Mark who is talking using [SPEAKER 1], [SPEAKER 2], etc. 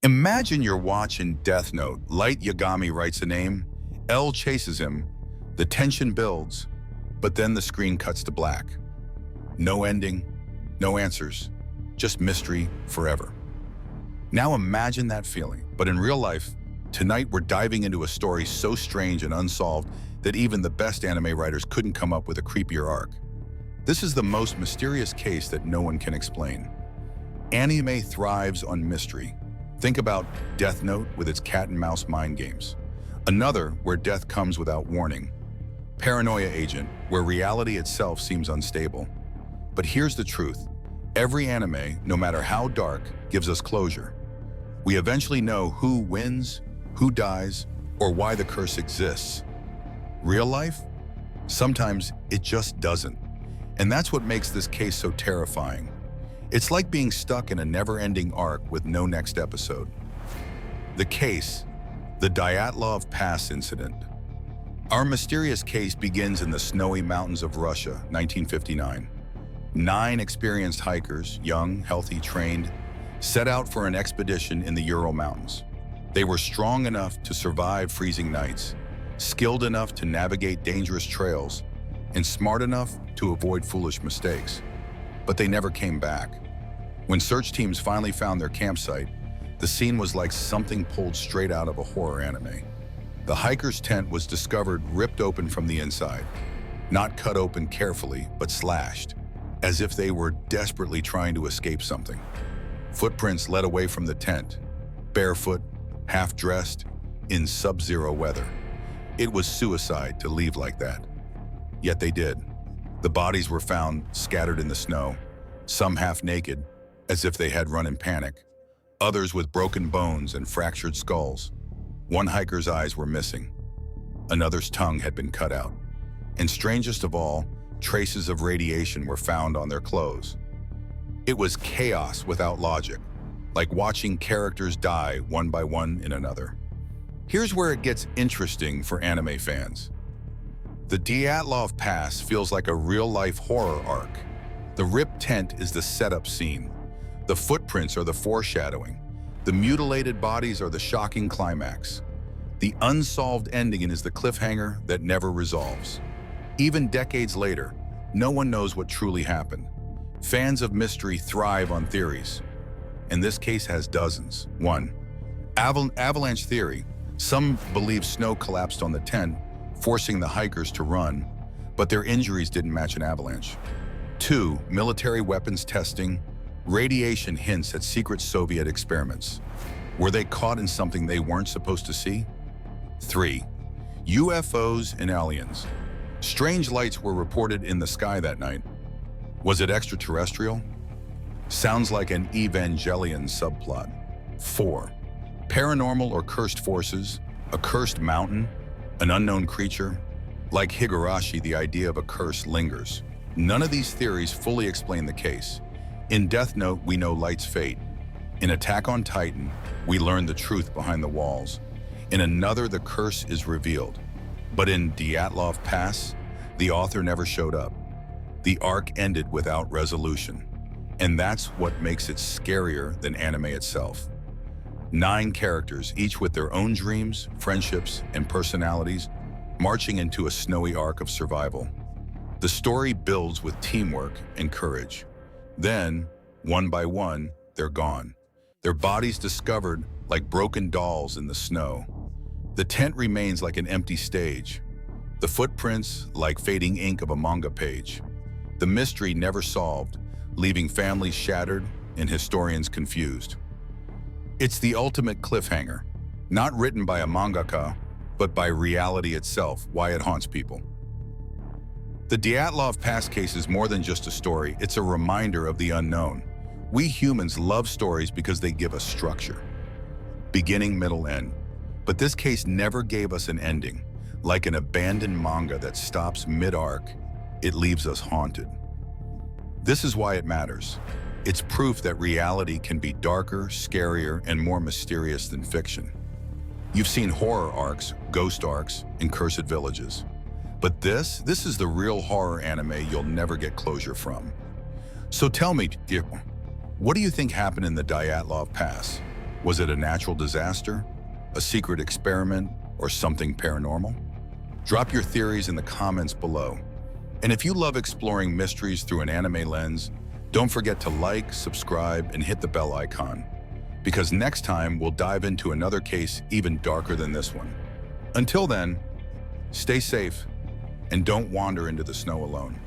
[SPEAKER 1] Imagine you're watching Death Note. Light Yagami writes a name, L chases him, the tension builds, but then the screen cuts to black. No ending, no answers, just mystery forever. Now imagine that feeling, but in real life, tonight we're diving into a story so strange and unsolved that even the best anime writers couldn't come up with a creepier arc. This is the most mysterious case that no one can explain. Anime thrives on mystery. Think about Death Note with its cat and mouse mind games. Another where death comes without warning. Paranoia Agent, where reality itself seems unstable. But here's the truth. Every anime, no matter how dark, gives us closure. We eventually know who wins, who dies, or why the curse exists. Real life? Sometimes it just doesn't. And that's what makes this case so terrifying. It's like being stuck in a never-ending arc with no next episode. The case, the Dyatlov Pass incident. Our mysterious case begins in the snowy mountains of Russia, 1959. 9 experienced hikers, young, healthy, trained, set out for an expedition in the Ural Mountains. They were strong enough to survive freezing nights, skilled enough to navigate dangerous trails, and smart enough to avoid foolish mistakes. But they never came back. When search teams finally found their campsite, the scene was like something pulled straight out of a horror anime. The hiker's tent was discovered ripped open from the inside, not cut open carefully, but slashed, as if they were desperately trying to escape something. Footprints led away from the tent, barefoot, half-dressed, in sub-zero weather. It was suicide to leave like that. Yet they did. The bodies were found scattered in the snow, some half naked, as if they had run in panic, others with broken bones and fractured skulls. One hiker's eyes were missing. Another's tongue had been cut out. And strangest of all, traces of radiation were found on their clothes. It was chaos without logic, like watching characters die one by one in another. Here's where it gets interesting for anime fans. The Dyatlov Pass feels like a real-life horror arc. The ripped tent is the setup scene. The footprints are the foreshadowing. The mutilated bodies are the shocking climax. The unsolved ending is the cliffhanger that never resolves. Even decades later, no one knows what truly happened. Fans of mystery thrive on theories, and this case has dozens. 1. Avalanche theory. Some believe snow collapsed on the tent, forcing the hikers to run, but their injuries didn't match an avalanche. 2. Military weapons testing. Radiation hints at secret Soviet experiments. Were they caught in something they weren't supposed to see? 3. UFOs and aliens. Strange lights were reported in the sky that night. Was it extraterrestrial? Sounds like an Evangelion subplot. 4. Paranormal or cursed forces, a cursed mountain, an unknown creature. Like Higurashi, the idea of a curse lingers. None of these theories fully explain the case. In Death Note, we know Light's fate. In Attack on Titan, we learn the truth behind the walls. In another, the curse is revealed. But in Dyatlov Pass, the author never showed up. The arc ended without resolution. And that's what makes it scarier than anime itself. 9 characters, each with their own dreams, friendships, and personalities, marching into a snowy arc of survival. The story builds with teamwork and courage. Then, one by one, they're gone. Their bodies discovered like broken dolls in the snow. The tent remains like an empty stage. The footprints like fading ink of a manga page. The mystery never solved, leaving families shattered and historians confused. It's the ultimate cliffhanger, not written by a mangaka, but by reality itself, why it haunts people. The Dyatlov Pass case is more than just a story, it's a reminder of the unknown. We humans love stories because they give us structure. Beginning, middle, end. But this case never gave us an ending. Like an abandoned manga that stops mid-arc, it leaves us haunted. This is why it matters. It's proof that reality can be darker, scarier, and more mysterious than fiction. You've seen horror arcs, ghost arcs, and cursed villages. But this is the real horror anime you'll never get closure from. So tell me, what do you think happened in the Dyatlov Pass? Was it a natural disaster, a secret experiment, or something paranormal? Drop your theories in the comments below. And if you love exploring mysteries through an anime lens, don't forget to like, subscribe, and hit the bell icon, because next time we'll dive into another case even darker than this one. Until then, stay safe and don't wander into the snow alone.